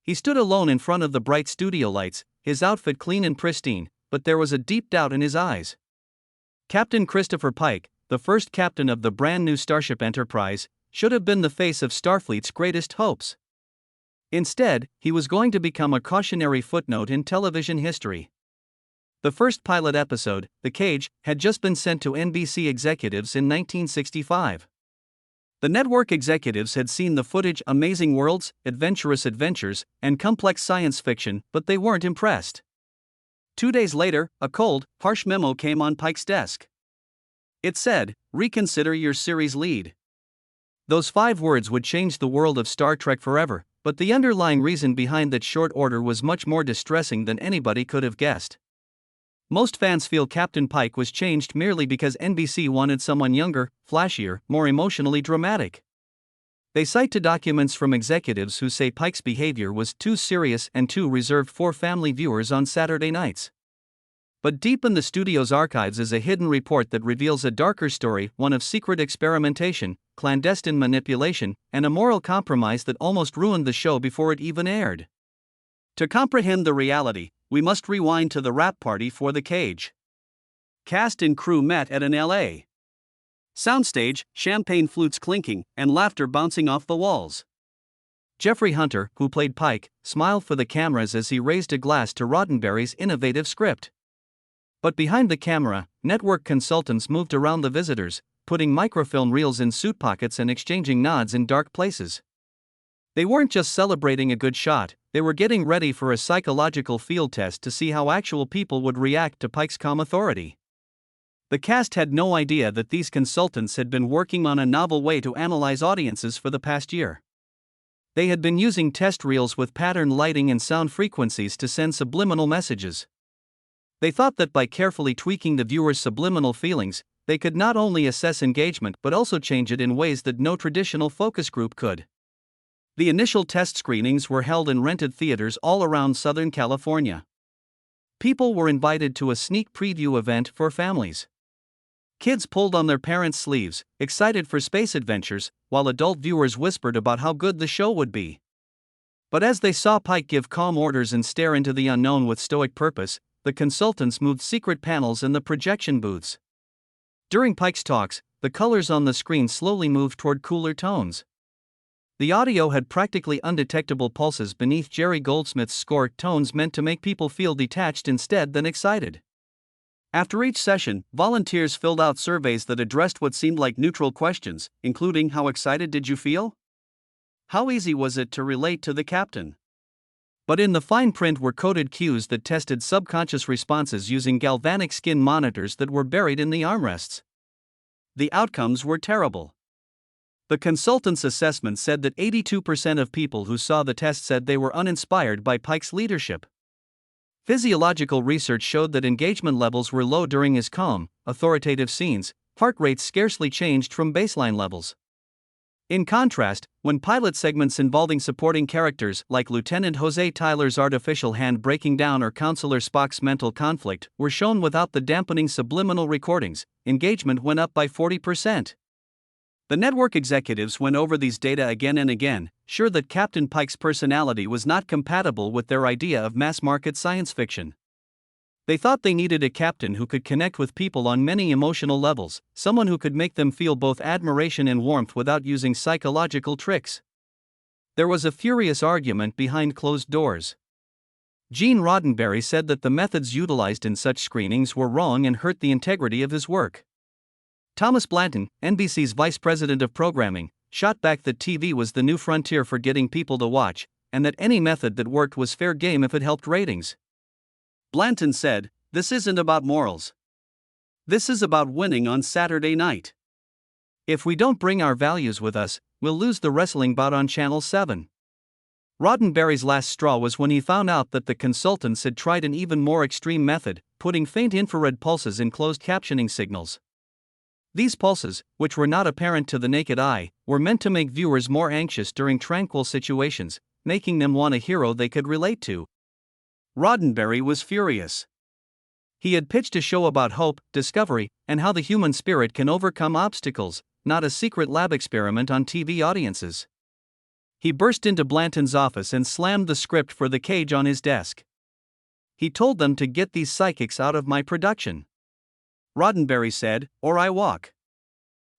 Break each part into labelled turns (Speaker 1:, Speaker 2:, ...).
Speaker 1: He stood alone in front of the bright studio lights, his outfit clean and pristine, but there was a deep doubt in his eyes. Captain Christopher Pike, the first captain of the brand-new Starship Enterprise, should have been the face of Starfleet's greatest hopes. Instead, he was going to become a cautionary footnote in television history. The first pilot episode, The Cage, had just been sent to NBC executives in 1965. The network executives had seen the footage, amazing worlds, adventurous adventures, and complex science fiction, but they weren't impressed. 2 days later, a cold, harsh memo came on Pike's desk. It said, "Reconsider your series lead." Those 5 words would change the world of Star Trek forever, but the underlying reason behind that short order was much more distressing than anybody could have guessed. Most fans feel Captain Pike was changed merely because NBC wanted someone younger, flashier, more emotionally dramatic. They cite to documents from executives who say Pike's behavior was too serious and too reserved for family viewers on Saturday nights. But deep in the studio's archives is a hidden report that reveals a darker story, one of secret experimentation, clandestine manipulation, and a moral compromise that almost ruined the show before it even aired. To comprehend the reality, we must rewind to the wrap party for The Cage. Cast and crew met at an L.A. soundstage, champagne flutes clinking, and laughter bouncing off the walls. Jeffrey Hunter, who played Pike, smiled for the cameras as he raised a glass to Roddenberry's innovative script. But behind the camera, network consultants moved around the visitors, putting microfilm reels in suit pockets and exchanging nods in dark places. They weren't just celebrating a good shot, they were getting ready for a psychological field test to see how actual people would react to Pike's calm authority. The cast had no idea that these consultants had been working on a novel way to analyze audiences for the past year. They had been using test reels with pattern lighting and sound frequencies to send subliminal messages. They thought that by carefully tweaking the viewer's subliminal feelings, they could not only assess engagement but also change it in ways that no traditional focus group could. The initial test screenings were held in rented theaters all around Southern California. People were invited to a sneak preview event for families. Kids pulled on their parents' sleeves, excited for space adventures, while adult viewers whispered about how good the show would be. But as they saw Pike give calm orders and stare into the unknown with stoic purpose, the consultants moved secret panels in the projection booths. During Pike's talks, the colors on the screen slowly moved toward cooler tones. The audio had practically undetectable pulses beneath Jerry Goldsmith's score, tones meant to make people feel detached instead than excited. After each session, volunteers filled out surveys that addressed what seemed like neutral questions, including how excited did you feel? How easy was it to relate to the captain? But in the fine print were coded cues that tested subconscious responses using galvanic skin monitors that were buried in the armrests. The outcomes were terrible. The consultant's assessment said that 82% of people who saw the test said they were uninspired by Pike's leadership. Physiological research showed that engagement levels were low during his calm, authoritative scenes, heart rates scarcely changed from baseline levels. In contrast, when pilot segments involving supporting characters like Lieutenant Jose Tyler's artificial hand breaking down or Counselor Spock's mental conflict were shown without the dampening subliminal recordings, engagement went up by 40%. The network executives went over these data again and again, sure that Captain Pike's personality was not compatible with their idea of mass-market science fiction. They thought they needed a captain who could connect with people on many emotional levels, someone who could make them feel both admiration and warmth without using psychological tricks. There was a furious argument behind closed doors. Gene Roddenberry said that the methods utilized in such screenings were wrong and hurt the integrity of his work. Thomas Blanton, NBC's vice president of programming, shot back that TV was the new frontier for getting people to watch, and that any method that worked was fair game if it helped ratings. Blanton said, "This isn't about morals. This is about winning on Saturday night. If we don't bring our values with us, we'll lose the wrestling bout on Channel 7. Roddenberry's last straw was when he found out that the consultants had tried an even more extreme method, putting faint infrared pulses in closed captioning signals. These pulses, which were not apparent to the naked eye, were meant to make viewers more anxious during tranquil situations, making them want a hero they could relate to. Roddenberry was furious. He had pitched a show about hope, discovery, and how the human spirit can overcome obstacles, not a secret lab experiment on TV audiences. He burst into Blanton's office and slammed the script for The Cage on his desk. He told them to get these psychics out of my production, Roddenberry said, or I walk.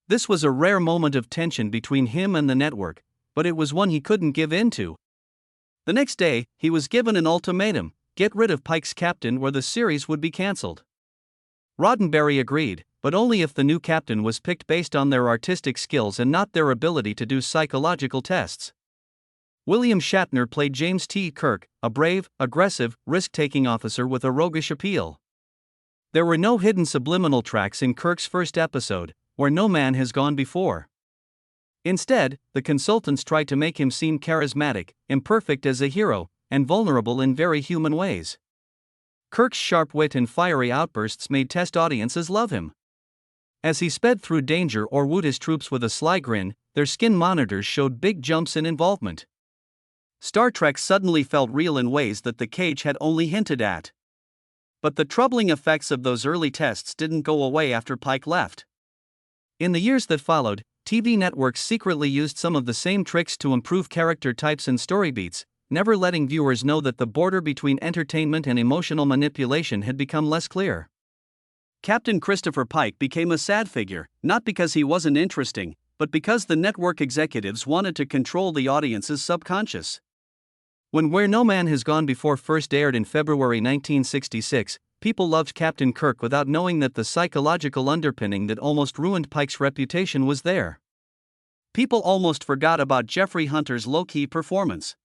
Speaker 1: This was a rare moment of tension between him and the network, but it was one he couldn't give in to. The next day, he was given an ultimatum: get rid of Pike's captain or the series would be cancelled. Roddenberry agreed, but only if the new captain was picked based on their artistic skills and not their ability to do psychological tests. William Shatner played James T. Kirk, a brave, aggressive, risk-taking officer with a roguish appeal. There were no hidden subliminal tracks in Kirk's first episode, Where No Man Has Gone Before. Instead, the consultants tried to make him seem charismatic, imperfect as a hero, and vulnerable in very human ways. Kirk's sharp wit and fiery outbursts made test audiences love him. As he sped through danger or wooed his troops with a sly grin, their skin monitors showed big jumps in involvement. Star Trek suddenly felt real in ways that The Cage had only hinted at. But the troubling effects of those early tests didn't go away after Pike left. In the years that followed, TV networks secretly used some of the same tricks to improve character types and story beats, never letting viewers know that the border between entertainment and emotional manipulation had become less clear. Captain Christopher Pike became a sad figure, not because he wasn't interesting, but because the network executives wanted to control the audience's subconscious. When Where No Man Has Gone Before first aired in February 1966, people loved Captain Kirk without knowing that the psychological underpinning that almost ruined Pike's reputation was there. People almost forgot about Jeffrey Hunter's low-key performance.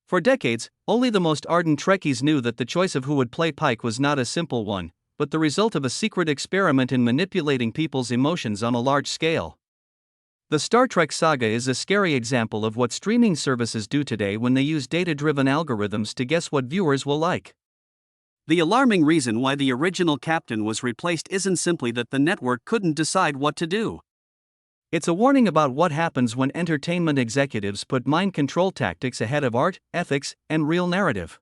Speaker 1: For decades, only the most ardent Trekkies knew that the choice of who would play Pike was not a simple one, but the result of a secret experiment in manipulating people's emotions on a large scale. The Star Trek saga is a scary example of what streaming services do today when they use data-driven algorithms to guess what viewers will like. The alarming reason why the original captain was replaced isn't simply that the network couldn't decide what to do. It's a warning about what happens when entertainment executives put mind control tactics ahead of art, ethics, and real narrative.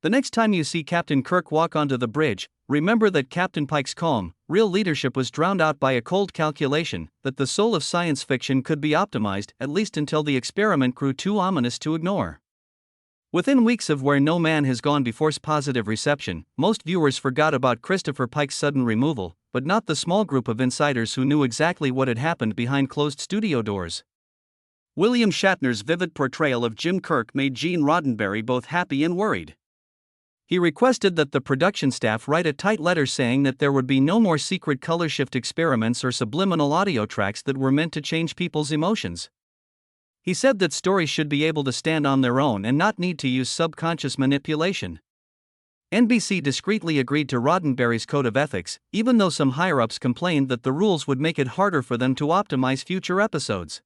Speaker 1: The next time you see Captain Kirk walk onto the bridge, remember that Captain Pike's calm, real leadership was drowned out by a cold calculation that the soul of science fiction could be optimized, at least until the experiment grew too ominous to ignore. Within weeks of Where No Man Has Gone Before's positive reception, most viewers forgot about Christopher Pike's sudden removal, but not the small group of insiders who knew exactly what had happened behind closed studio doors. William Shatner's vivid portrayal of Jim Kirk made Gene Roddenberry both happy and worried. He requested that the production staff write a tight letter saying that there would be no more secret color shift experiments or subliminal audio tracks that were meant to change people's emotions. He said that stories should be able to stand on their own and not need to use subconscious manipulation. NBC discreetly agreed to Roddenberry's code of ethics, even though some higher-ups complained that the rules would make it harder for them to optimize future episodes.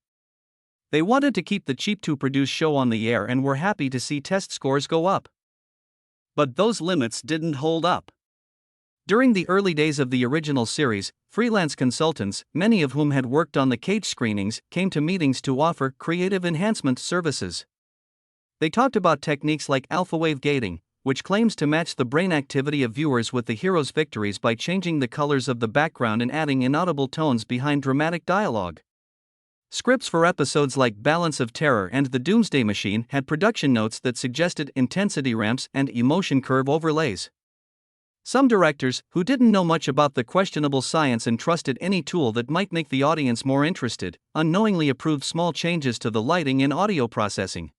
Speaker 1: They wanted to keep the cheap-to-produce show on the air and were happy to see test scores go up. But those limits didn't hold up. During the early days of the original series, freelance consultants, many of whom had worked on The Cage screenings, came to meetings to offer creative enhancement services. They talked about techniques like alpha wave gating, which claims to match the brain activity of viewers with the hero's victories by changing the colors of the background and adding inaudible tones behind dramatic dialogue. Scripts for episodes like Balance of Terror and The Doomsday Machine had production notes that suggested intensity ramps and emotion curve overlays. Some directors, who didn't know much about the questionable science and trusted any tool that might make the audience more interested, unknowingly approved small changes to the lighting and audio processing.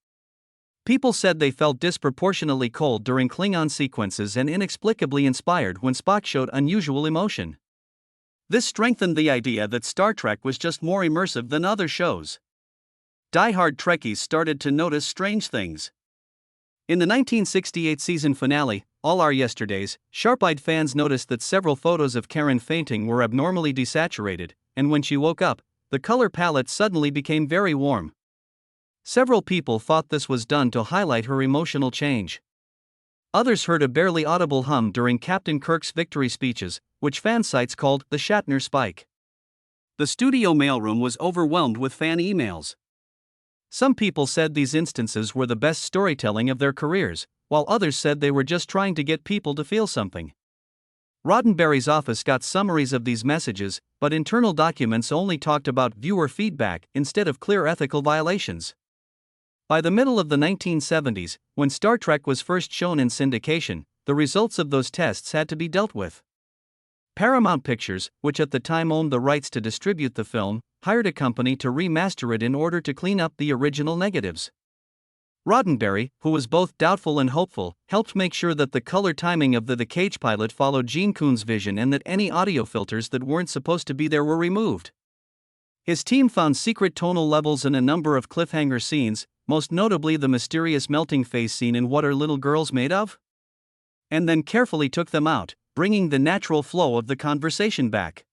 Speaker 1: People said they felt disproportionately cold during Klingon sequences and inexplicably inspired when Spock showed unusual emotion. This strengthened the idea that Star Trek was just more immersive than other shows. Diehard Trekkies started to notice strange things. In the 1968 season finale, All Our Yesterdays, sharp-eyed fans noticed that several photos of Karen fainting were abnormally desaturated, and when she woke up, the color palette suddenly became very warm. Several people thought this was done to highlight her emotional change. Others heard a barely audible hum during Captain Kirk's victory speeches, which fan sites called the Shatner spike. The studio mailroom was overwhelmed with fan emails. Some people said these instances were the best storytelling of their careers, while others said they were just trying to get people to feel something. Roddenberry's office got summaries of these messages, but internal documents only talked about viewer feedback instead of clear ethical violations. By the middle of the 1970s, when Star Trek was first shown in syndication, the results of those tests had to be dealt with. Paramount Pictures, which at the time owned the rights to distribute the film, hired a company to remaster it in order to clean up the original negatives. Roddenberry, who was both doubtful and hopeful, helped make sure that the color timing of the Cage pilot followed Gene Coon's vision and that any audio filters that weren't supposed to be there were removed. His team found secret tonal levels in a number of cliffhanger scenes, most notably the mysterious melting face scene in What Are Little Girls Made Of? And then carefully took them out, bringing the natural flow of the conversation back.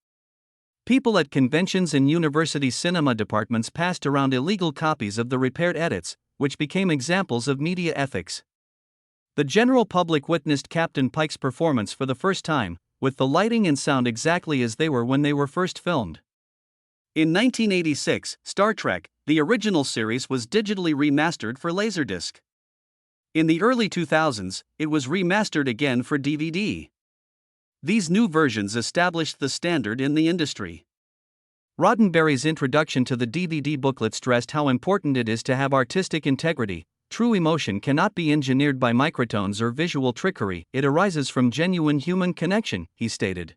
Speaker 1: People at conventions and university cinema departments passed around illegal copies of the repaired edits, which became examples of media ethics. The general public witnessed Captain Pike's performance for the first time, with the lighting and sound exactly as they were when they were first filmed. In 1986, Star Trek, the original series, was digitally remastered for Laserdisc. In the early 2000s, it was remastered again for DVD. These new versions established the standard in the industry. Roddenberry's introduction to the DVD booklet stressed how important it is to have artistic integrity. True emotion cannot be engineered by microtones or visual trickery, it arises from genuine human connection, he stated.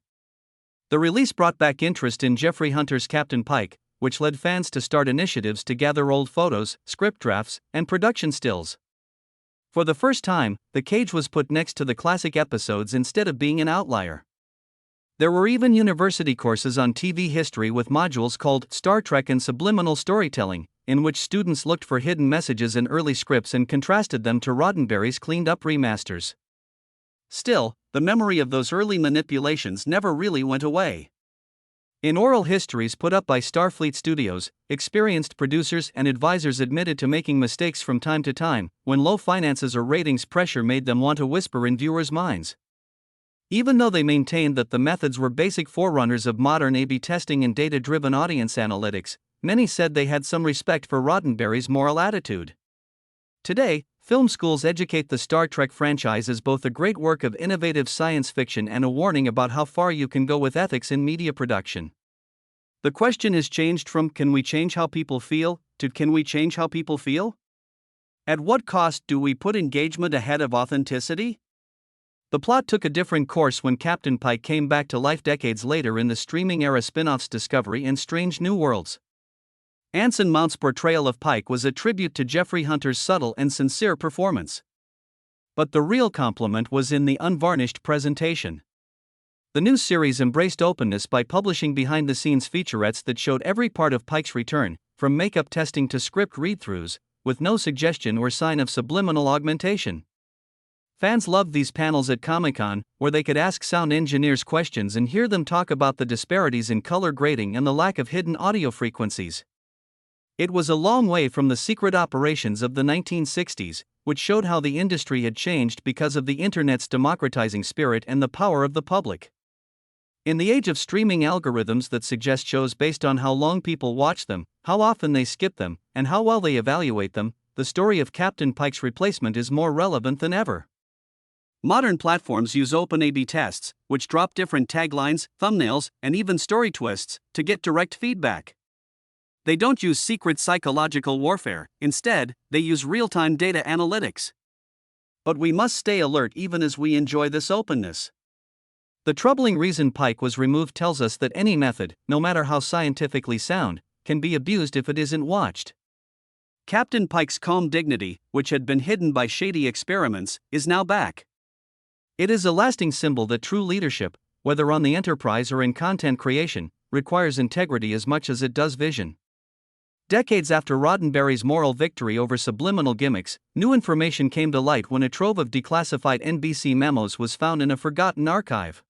Speaker 1: The release brought back interest in Jeffrey Hunter's Captain Pike, which led fans to start initiatives to gather old photos, script drafts, and production stills. For the first time, the Cage was put next to the classic episodes instead of being an outlier. There were even university courses on TV history with modules called Star Trek and Subliminal Storytelling, in which students looked for hidden messages in early scripts and contrasted them to Roddenberry's cleaned-up remasters. Still, the memory of those early manipulations never really went away. In oral histories put up by Starfleet Studios, experienced producers and advisors admitted to making mistakes from time to time, when low finances or ratings pressure made them want to whisper in viewers' minds. Even though they maintained that the methods were basic forerunners of modern A/B testing and data-driven audience analytics, many said they had some respect for Roddenberry's moral attitude. Today, film schools educate the Star Trek franchise as both a great work of innovative science fiction and a warning about how far you can go with ethics in media production. The question has changed from "can we change how people feel?" to "can we change how people feel?" At what cost do we put engagement ahead of authenticity? The plot took a different course when Captain Pike came back to life decades later in the streaming-era spin-offs Discovery and Strange New Worlds. Anson Mount's portrayal of Pike was a tribute to Jeffrey Hunter's subtle and sincere performance. But the real compliment was in the unvarnished presentation. The new series embraced openness by publishing behind-the-scenes featurettes that showed every part of Pike's return, from makeup testing to script read-throughs, with no suggestion or sign of subliminal augmentation. Fans loved these panels at Comic-Con, where they could ask sound engineers questions and hear them talk about the disparities in color grading and the lack of hidden audio frequencies. It was a long way from the secret operations of the 1960s, which showed how the industry had changed because of the internet's democratizing spirit and the power of the public. In the age of streaming algorithms that suggest shows based on how long people watch them, how often they skip them, and how well they evaluate them, the story of Captain Pike's replacement is more relevant than ever. Modern platforms use open A/B tests, which drop different taglines, thumbnails, and even story twists, to get direct feedback. They don't use secret psychological warfare, instead, they use real-time data analytics. But we must stay alert even as we enjoy this openness. The troubling reason Pike was removed tells us that any method, no matter how scientifically sound, can be abused if it isn't watched. Captain Pike's calm dignity, which had been hidden by shady experiments, is now back. It is a lasting symbol that true leadership, whether on the Enterprise or in content creation, requires integrity as much as it does vision. Decades after Roddenberry's moral victory over subliminal gimmicks, new information came to light when a trove of declassified NBC memos was found in a forgotten archive.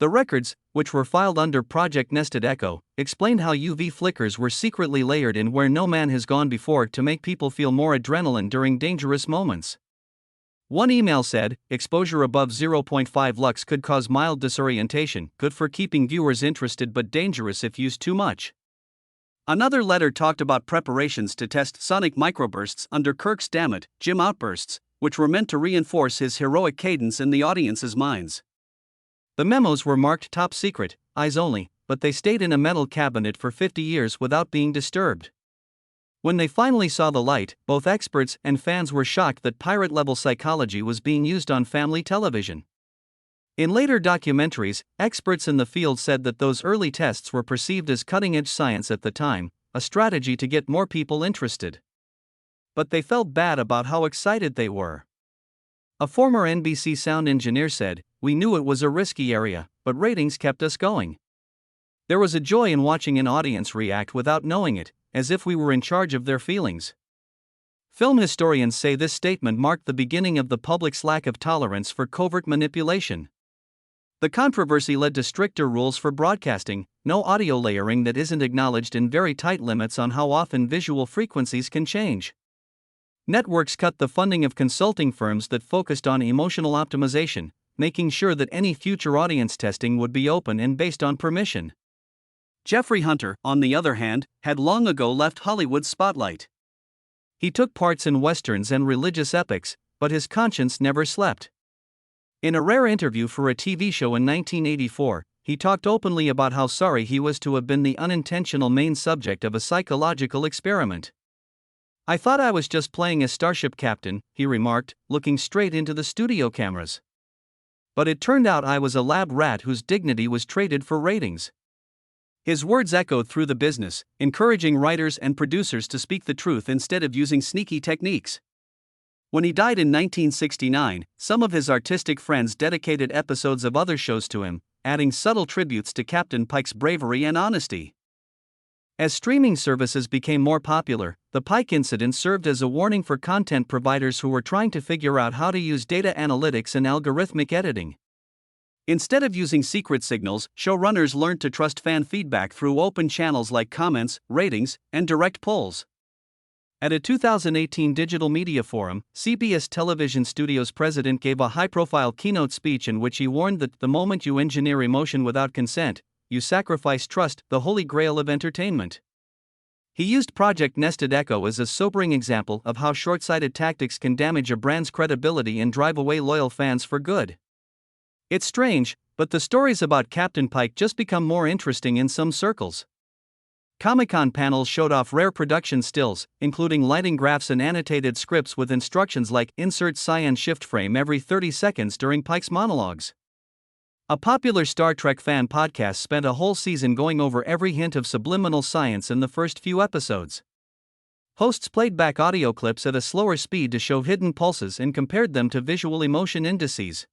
Speaker 1: The records, which were filed under Project Nested Echo, explained how UV flickers were secretly layered in where no man has gone before to make people feel more adrenaline during dangerous moments. One email said, exposure above 0.5 lux could cause mild disorientation, good for keeping viewers interested but dangerous if used too much. Another letter talked about preparations to test sonic microbursts under Kirk's "damn it, Jim" outbursts, which were meant to reinforce his heroic cadence in the audience's minds. The memos were marked top secret, eyes only, but they stayed in a metal cabinet for 50 years without being disturbed. When they finally saw the light, both experts and fans were shocked that pirate-level psychology was being used on family television. In later documentaries, experts in the field said that those early tests were perceived as cutting-edge science at the time, a strategy to get more people interested. But they felt bad about how excited they were. A former NBC sound engineer said, "We knew it was a risky area, but ratings kept us going. There was a joy in watching an audience react without knowing it, as if we were in charge of their feelings." Film historians say this statement marked the beginning of the public's lack of tolerance for covert manipulation. The controversy led to stricter rules for broadcasting, no audio layering that isn't acknowledged, and very tight limits on how often visual frequencies can change. Networks cut the funding of consulting firms that focused on emotional optimization, making sure that any future audience testing would be open and based on permission. Jeffrey Hunter, on the other hand, had long ago left Hollywood's spotlight. He took parts in westerns and religious epics, but his conscience never slept. In a rare interview for a TV show in 1984, he talked openly about how sorry he was to have been the unintentional main subject of a psychological experiment. "I thought I was just playing a starship captain," he remarked, looking straight into the studio cameras. "But it turned out I was a lab rat whose dignity was traded for ratings." His words echoed through the business, encouraging writers and producers to speak the truth instead of using sneaky techniques. When he died in 1969, some of his artistic friends dedicated episodes of other shows to him, adding subtle tributes to Captain Pike's bravery and honesty. As streaming services became more popular, the Pike incident served as a warning for content providers who were trying to figure out how to use data analytics and algorithmic editing. Instead of using secret signals, showrunners learned to trust fan feedback through open channels like comments, ratings, and direct polls. At a 2018 Digital Media Forum, CBS Television Studios president gave a high-profile keynote speech in which he warned that the moment you engineer emotion without consent, you sacrifice trust, the holy grail of entertainment. He used Project Nested Echo as a sobering example of how short-sighted tactics can damage a brand's credibility and drive away loyal fans for good. It's strange, but the stories about Captain Pike just become more interesting in some circles. Comic-Con panels showed off rare production stills, including lighting graphs and annotated scripts with instructions like "insert cyan shift frame every 30 seconds" during Pike's monologues. A popular Star Trek fan podcast spent a whole season going over every hint of subliminal science in the first few episodes. Hosts played back audio clips at a slower speed to show hidden pulses and compared them to visual emotion indices.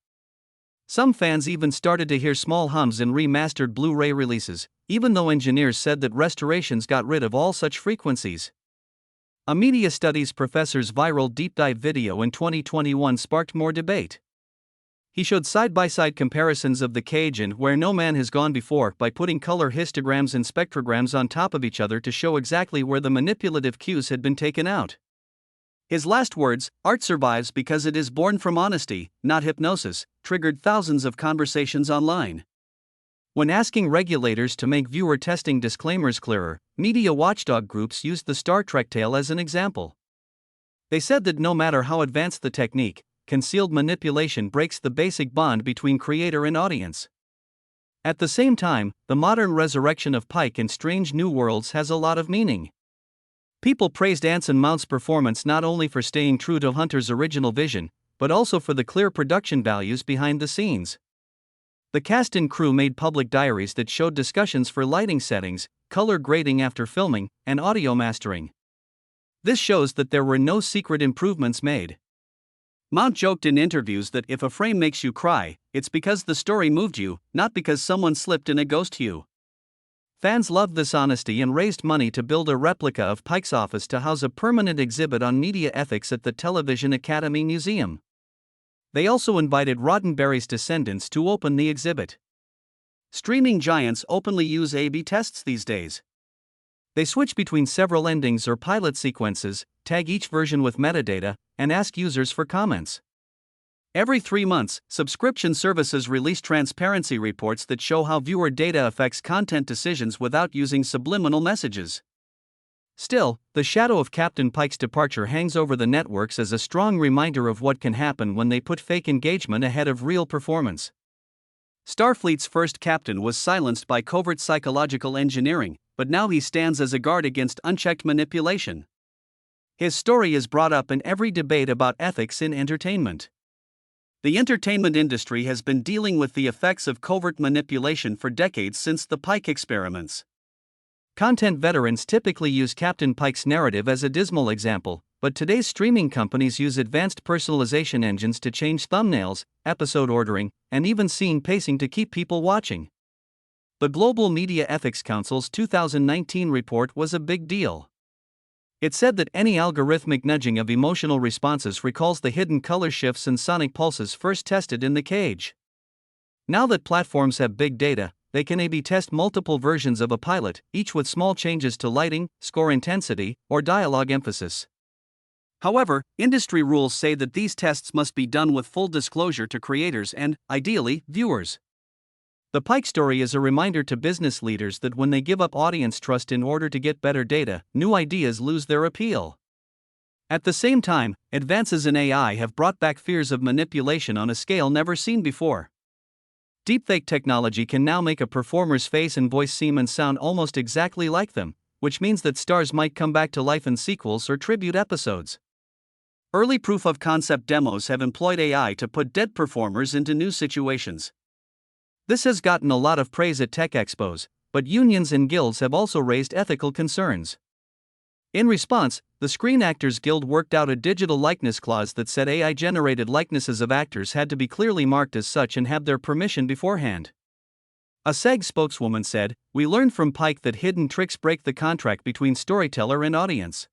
Speaker 1: Some fans even started to hear small hums in remastered Blu-ray releases, even though engineers said that restorations got rid of all such frequencies. A media studies professor's viral deep dive video in 2021 sparked more debate. He showed side-by-side comparisons of The Cage and Where No Man Has Gone Before by putting color histograms and spectrograms on top of each other to show exactly where the manipulative cues had been taken out. His last words, "Art survives because it is born from honesty, not hypnosis," triggered thousands of conversations online. When asking regulators to make viewer testing disclaimers clearer, media watchdog groups used the Star Trek tale as an example. They said that no matter how advanced the technique, concealed manipulation breaks the basic bond between creator and audience. At the same time, the modern resurrection of Pike in Strange New Worlds has a lot of meaning. People praised Anson Mount's performance not only for staying true to Hunter's original vision, but also for the clear production values behind the scenes. The cast and crew made public diaries that showed discussions for lighting settings, color grading after filming, and audio mastering. This shows that there were no secret improvements made. Mount joked in interviews that if a frame makes you cry, it's because the story moved you, not because someone slipped in a ghost hue. Fans loved this honesty and raised money to build a replica of Pike's office to house a permanent exhibit on media ethics at the Television Academy Museum. They also invited Roddenberry's descendants to open the exhibit. Streaming giants openly use A/B tests these days. They switch between several endings or pilot sequences, tag each version with metadata, and ask users for comments. Every 3 months, subscription services release transparency reports that show how viewer data affects content decisions without using subliminal messages. Still, the shadow of Captain Pike's departure hangs over the networks as a strong reminder of what can happen when they put fake engagement ahead of real performance. Starfleet's first captain was silenced by covert psychological engineering, but now he stands as a guard against unchecked manipulation. His story is brought up in every debate about ethics in entertainment. The entertainment industry has been dealing with the effects of covert manipulation for decades since the Pike experiments. Content veterans typically use Captain Pike's narrative as a dismal example, but today's streaming companies use advanced personalization engines to change thumbnails, episode ordering, and even scene pacing to keep people watching. The Global Media Ethics Council's 2019 report was a big deal. It said that any algorithmic nudging of emotional responses recalls the hidden color shifts and sonic pulses first tested in the cage. Now that platforms have big data, they can A/B test multiple versions of a pilot, each with small changes to lighting, score intensity, or dialogue emphasis. However, industry rules say that these tests must be done with full disclosure to creators and, ideally, viewers. The Pike story is a reminder to business leaders that when they give up audience trust in order to get better data, new ideas lose their appeal. At the same time, advances in AI have brought back fears of manipulation on a scale never seen before. Deepfake technology can now make a performer's face and voice seem and sound almost exactly like them, which means that stars might come back to life in sequels or tribute episodes. Early proof-of-concept demos have employed AI to put dead performers into new situations. This has gotten a lot of praise at tech expos, but unions and guilds have also raised ethical concerns. In response, the Screen Actors Guild worked out a digital likeness clause that said AI-generated likenesses of actors had to be clearly marked as such and have their permission beforehand. A SAG spokeswoman said, "We learned from Pike that hidden tricks break the contract between storyteller and audience."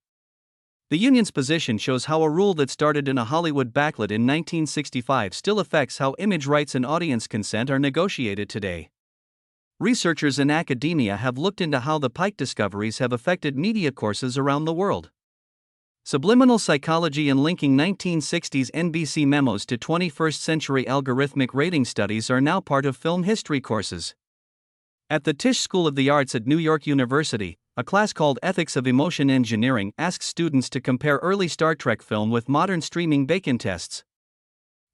Speaker 1: The union's position shows how a rule that started in a Hollywood backlit in 1965 still affects how image rights and audience consent are negotiated today. Researchers in academia have looked into how the Pike discoveries have affected media courses around the world. Subliminal psychology and linking 1960s NBC memos to 21st century algorithmic rating studies are now part of film history courses. At the Tisch School of the Arts at New York University, a class called Ethics of Emotion Engineering asks students to compare early Star Trek film with modern streaming Bacon tests.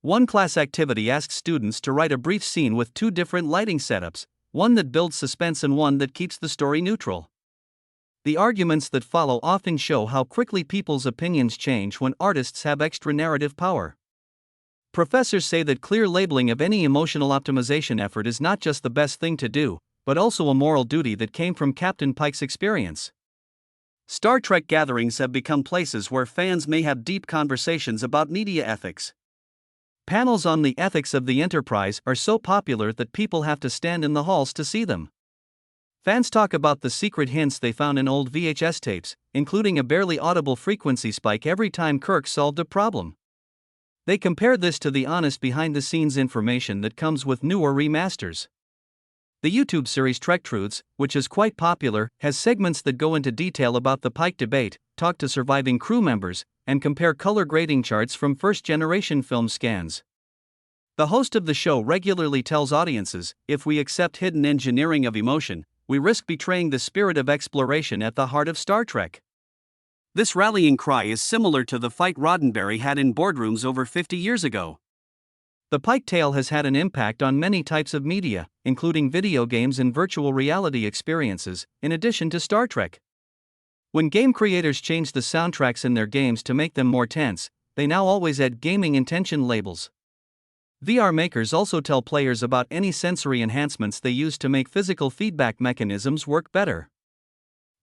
Speaker 1: One class activity asks students to write a brief scene with two different lighting setups, one that builds suspense and one that keeps the story neutral. The arguments that follow often show how quickly people's opinions change when artists have extra narrative power. Professors say that clear labeling of any emotional optimization effort is not just the best thing to do, but also a moral duty that came from Captain Pike's experience. Star Trek gatherings have become places where fans may have deep conversations about media ethics. Panels on the ethics of the Enterprise are so popular that people have to stand in the halls to see them. Fans talk about the secret hints they found in old VHS tapes, including a barely audible frequency spike every time Kirk solved a problem. They compare this to the honest behind-the-scenes information that comes with newer remasters. The YouTube series Trek Truths, which is quite popular, has segments that go into detail about the Pike debate, talk to surviving crew members, and compare color grading charts from first-generation film scans. The host of the show regularly tells audiences, if we accept hidden engineering of emotion, we risk betraying the spirit of exploration at the heart of Star Trek. This rallying cry is similar to the fight Roddenberry had in boardrooms over 50 years ago. The Pike tale has had an impact on many types of media, including video games and virtual reality experiences, in addition to Star Trek. When game creators change the soundtracks in their games to make them more tense, they now always add gaming intention labels. VR makers also tell players about any sensory enhancements they use to make physical feedback mechanisms work better.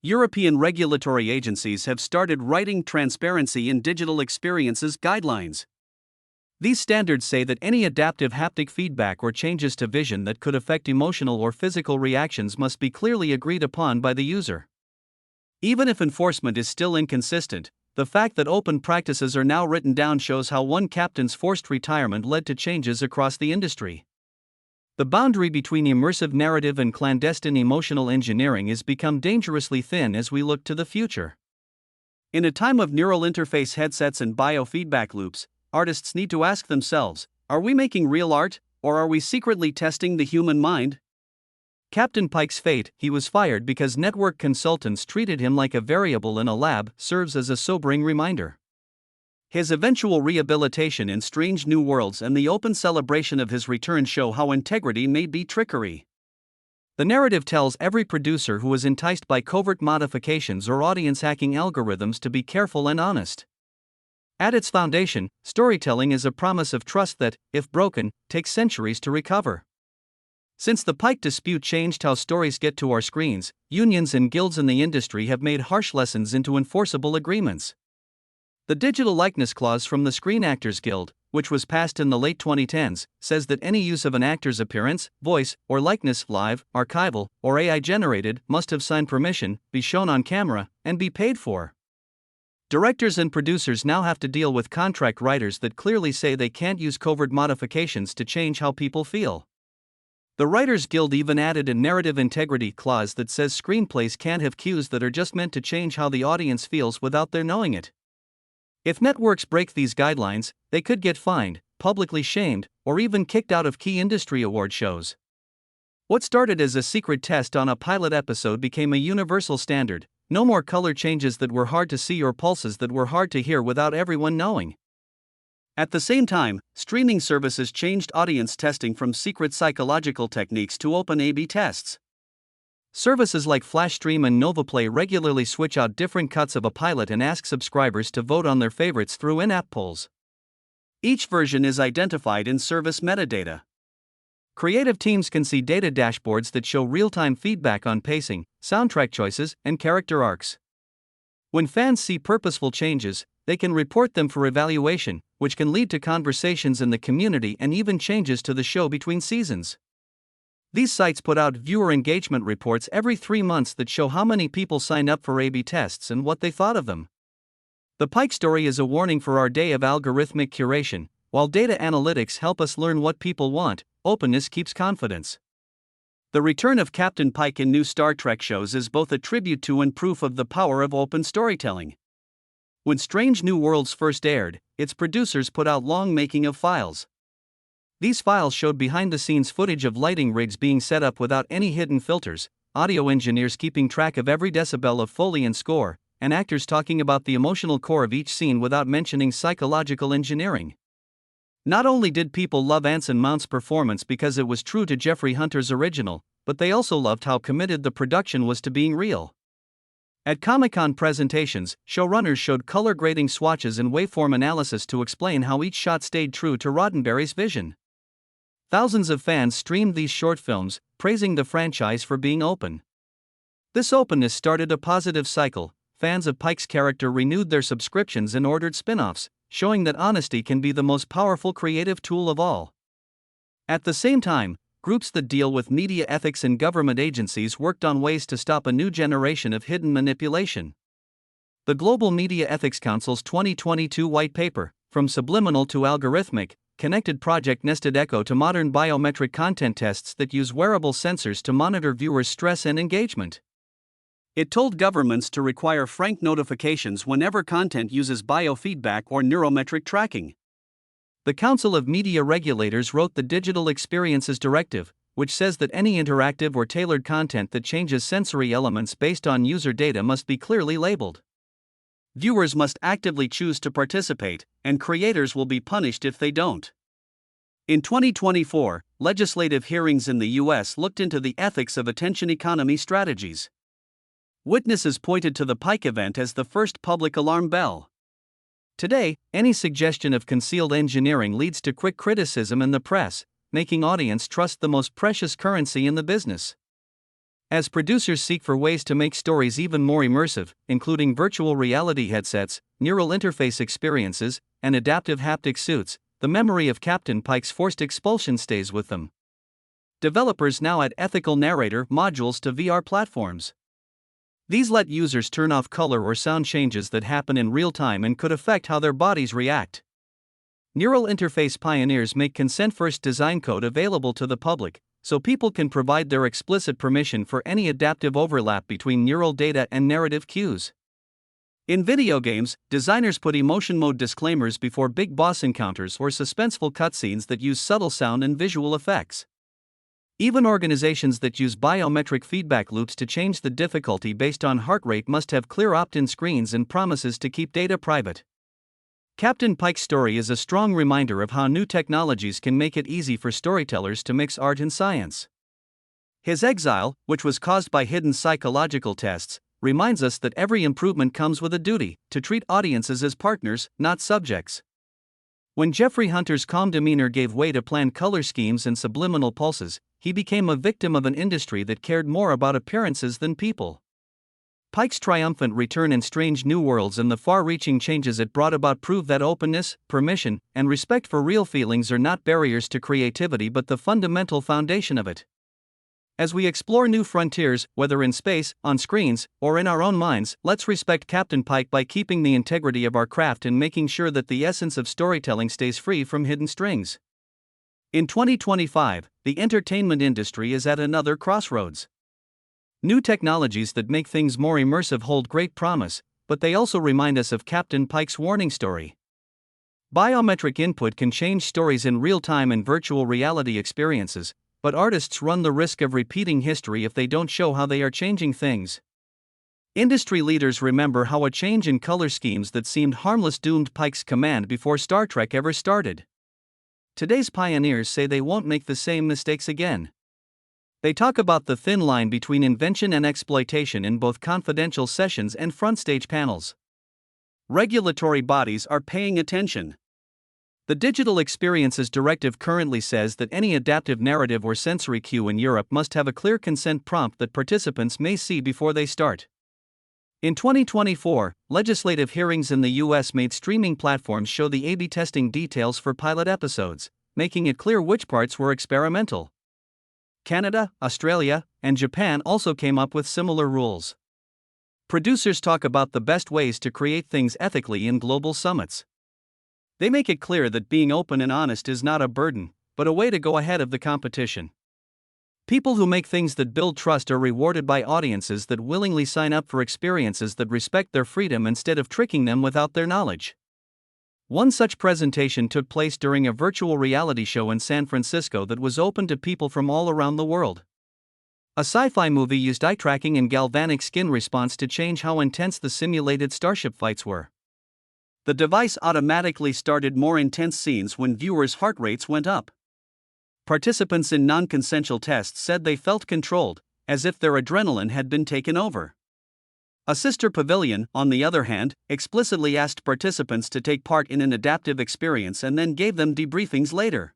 Speaker 1: European regulatory agencies have started writing transparency in digital experiences guidelines. These standards say that any adaptive haptic feedback or changes to vision that could affect emotional or physical reactions must be clearly agreed upon by the user. Even if enforcement is still inconsistent, the fact that open practices are now written down shows how one captain's forced retirement led to changes across the industry. The boundary between immersive narrative and clandestine emotional engineering has become dangerously thin as we look to the future. In a time of neural interface headsets and biofeedback loops, artists need to ask themselves, are we making real art, or are we secretly testing the human mind? Captain Pike's fate, he was fired because network consultants treated him like a variable in a lab, serves as a sobering reminder. His eventual rehabilitation in Strange New Worlds and the open celebration of his return show how integrity may be trickery. The narrative tells every producer who is enticed by covert modifications or audience hacking algorithms to be careful and honest. At its foundation, storytelling is a promise of trust that, if broken, takes centuries to recover. Since the Pike dispute changed how stories get to our screens, unions and guilds in the industry have made harsh lessons into enforceable agreements. The digital likeness clause from the Screen Actors Guild, which was passed in the late 2010s, says that any use of an actor's appearance, voice, or likeness, live, archival, or AI-generated, must have signed permission, be shown on camera, and be paid for. Directors and producers now have to deal with contract writers that clearly say they can't use covert modifications to change how people feel. The Writers Guild even added a narrative integrity clause that says screenplays can't have cues that are just meant to change how the audience feels without their knowing it. If networks break these guidelines, they could get fined, publicly shamed, or even kicked out of key industry award shows. What started as a secret test on a pilot episode became a universal standard. No more color changes that were hard to see or pulses that were hard to hear without everyone knowing. At the same time, streaming services changed audience testing from secret psychological techniques to open A/B tests. Services like FlashStream and NovaPlay regularly switch out different cuts of a pilot and ask subscribers to vote on their favorites through in-app polls. Each version is identified in service metadata. Creative teams can see data dashboards that show real-time feedback on pacing, soundtrack choices, and character arcs. When fans see purposeful changes, they can report them for evaluation, which can lead to conversations in the community and even changes to the show between seasons. These sites put out viewer engagement reports every 3 months that show how many people signed up for A/B tests and what they thought of them. The Pike story is a warning for our day of algorithmic curation. While data analytics help us learn what people want, openness keeps confidence. The return of Captain Pike in new Star Trek shows is both a tribute to and proof of the power of open storytelling. When Strange New Worlds first aired, its producers put out long making-of files. These files showed behind-the-scenes footage of lighting rigs being set up without any hidden filters, audio engineers keeping track of every decibel of Foley and score, and actors talking about the emotional core of each scene without mentioning psychological engineering. Not only did people love Anson Mount's performance because it was true to Jeffrey Hunter's original, but they also loved how committed the production was to being real. At Comic-Con presentations, showrunners showed color grading swatches and waveform analysis to explain how each shot stayed true to Roddenberry's vision. Thousands of fans streamed these short films, praising the franchise for being open. This openness started a positive cycle. Fans of Pike's character renewed their subscriptions and ordered spin-offs, showing that honesty can be the most powerful creative tool of all. At the same time, groups that deal with media ethics and government agencies worked on ways to stop a new generation of hidden manipulation. The Global Media Ethics Council's 2022 white paper, From Subliminal to Algorithmic, connected Project Nested Echo to modern biometric content tests that use wearable sensors to monitor viewers' stress and engagement. It told governments to require frank notifications whenever content uses biofeedback or neurometric tracking. The Council of Media Regulators wrote the Digital Experiences Directive, which says that any interactive or tailored content that changes sensory elements based on user data must be clearly labeled. Viewers must actively choose to participate, and creators will be punished if they don't. In 2024, legislative hearings in the U.S. looked into the ethics of attention economy strategies. Witnesses pointed to the Pike event as the first public alarm bell. Today, any suggestion of concealed engineering leads to quick criticism in the press, making audience trust the most precious currency in the business. As producers seek for ways to make stories even more immersive, including virtual reality headsets, neural interface experiences, and adaptive haptic suits, the memory of Captain Pike's forced expulsion stays with them. Developers now add ethical narrator modules to VR platforms. These let users turn off color or sound changes that happen in real time and could affect how their bodies react. Neural interface pioneers make consent-first design code available to the public, so people can provide their explicit permission for any adaptive overlap between neural data and narrative cues. In video games, designers put emotion mode disclaimers before big boss encounters or suspenseful cutscenes that use subtle sound and visual effects. Even organizations that use biometric feedback loops to change the difficulty based on heart rate must have clear opt-in screens and promises to keep data private. Captain Pike's story is a strong reminder of how new technologies can make it easy for storytellers to mix art and science. His exile, which was caused by hidden psychological tests, reminds us that every improvement comes with a duty to treat audiences as partners, not subjects. When Jeffrey Hunter's calm demeanor gave way to planned color schemes and subliminal pulses, he became a victim of an industry that cared more about appearances than people. Pike's triumphant return in Strange New Worlds and the far-reaching changes it brought about prove that openness, permission, and respect for real feelings are not barriers to creativity but the fundamental foundation of it. As we explore new frontiers, whether in space, on screens, or in our own minds, let's respect Captain Pike by keeping the integrity of our craft and making sure that the essence of storytelling stays free from hidden strings. In 2025, the entertainment industry is at another crossroads. New technologies that make things more immersive hold great promise, but they also remind us of Captain Pike's warning story. Biometric input can change stories in real time and virtual reality experiences, but artists run the risk of repeating history if they don't show how they are changing things. Industry leaders remember how a change in color schemes that seemed harmless doomed Pike's command before Star Trek ever started. Today's pioneers say they won't make the same mistakes again. They talk about the thin line between invention and exploitation in both confidential sessions and frontstage panels. Regulatory bodies are paying attention. The Digital Experiences Directive currently says that any adaptive narrative or sensory cue in Europe must have a clear consent prompt that participants may see before they start. In 2024, legislative hearings in the US made streaming platforms show the A/B testing details for pilot episodes, making it clear which parts were experimental. Canada, Australia, and Japan also came up with similar rules. Producers talk about the best ways to create things ethically in global summits. They make it clear that being open and honest is not a burden, but a way to go ahead of the competition. People who make things that build trust are rewarded by audiences that willingly sign up for experiences that respect their freedom instead of tricking them without their knowledge. One such presentation took place during a virtual reality show in San Francisco that was open to people from all around the world. A sci-fi movie used eye tracking and galvanic skin response to change how intense the simulated starship fights were. The device automatically started more intense scenes when viewers' heart rates went up. Participants in non-consensual tests said they felt controlled, as if their adrenaline had been taken over. A sister pavilion, on the other hand, explicitly asked participants to take part in an adaptive experience and then gave them debriefings later.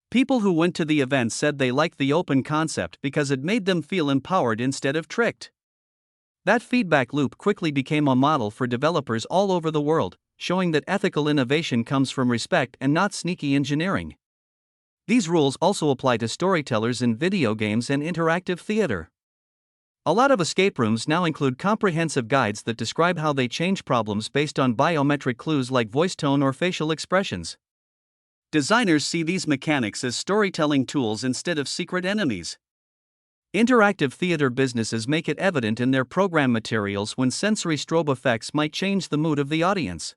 Speaker 1: People who went to the event said they liked the open concept because it made them feel empowered instead of tricked. That feedback loop quickly became a model for developers all over the world, showing that ethical innovation comes from respect and not sneaky engineering. These rules also apply to storytellers in video games and interactive theater. A lot of escape rooms now include comprehensive guides that describe how they change problems based on biometric clues like voice tone or facial expressions. Designers see these mechanics as storytelling tools instead of secret enemies. Interactive theater businesses make it evident in their program materials when sensory strobe effects might change the mood of the audience.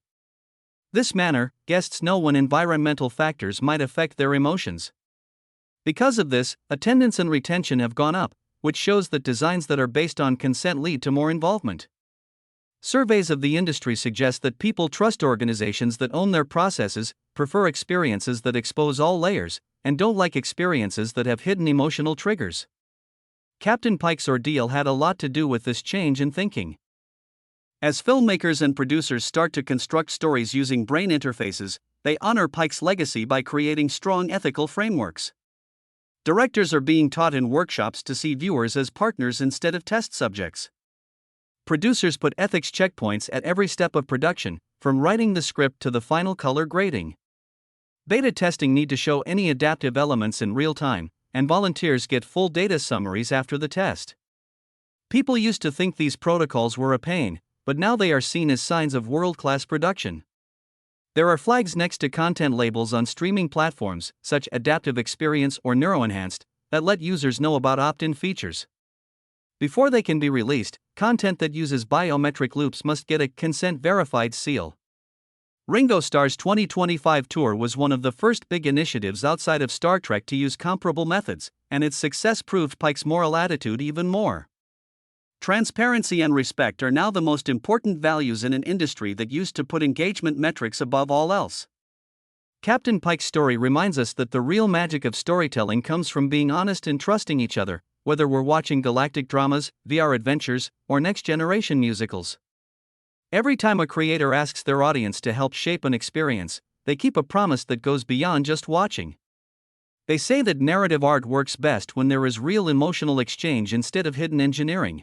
Speaker 1: This manner, guests know when environmental factors might affect their emotions. Because of this, attendance and retention have gone up, which shows that designs that are based on consent lead to more involvement. Surveys of the industry suggest that people trust organizations that own their processes, prefer experiences that expose all layers, and don't like experiences that have hidden emotional triggers. Captain Pike's ordeal had a lot to do with this change in thinking. As filmmakers and producers start to construct stories using brain interfaces, they honor Pike's legacy by creating strong ethical frameworks. Directors are being taught in workshops to see viewers as partners instead of test subjects. Producers put ethics checkpoints at every step of production, from writing the script to the final color grading. Beta testing need to show any adaptive elements in real time, and volunteers get full data summaries after the test. People used to think these protocols were a pain, but now they are seen as signs of world-class production. There are flags next to content labels on streaming platforms, such Adaptive Experience or Neuroenhanced, that let users know about opt-in features. Before they can be released, content that uses biometric loops must get a consent-verified seal. Ringo Starr's 2025 tour was one of the first big initiatives outside of Star Trek to use comparable methods, and its success proved Pike's moral attitude even more. Transparency and respect are now the most important values in an industry that used to put engagement metrics above all else. Captain Pike's story reminds us that the real magic of storytelling comes from being honest and trusting each other, whether we're watching galactic dramas, VR adventures, or next-generation musicals. Every time a creator asks their audience to help shape an experience, they keep a promise that goes beyond just watching. They say that narrative art works best when there is real emotional exchange instead of hidden engineering.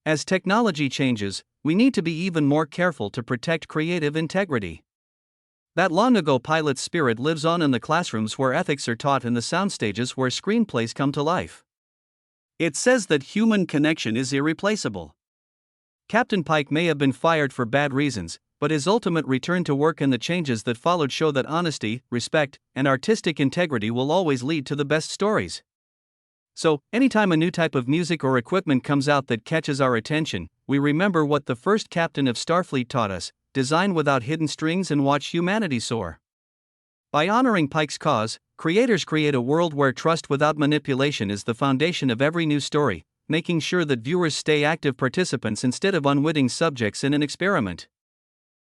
Speaker 1: As technology changes, we need to be even more careful to protect creative integrity. That long ago pilot's spirit lives on in the classrooms where ethics are taught and the soundstages where screenplays come to life. It says that human connection is irreplaceable. Captain Pike may have been fired for bad reasons, but his ultimate return to work and the changes that followed show that honesty, respect, and artistic integrity will always lead to the best stories. So, anytime a new type of music or equipment comes out that catches our attention, we remember what the first captain of Starfleet taught us: design without hidden strings and watch humanity soar. By honoring Pike's cause, creators create a world where trust without manipulation is the foundation of every new story, making sure that viewers stay active participants instead of unwitting subjects in an experiment.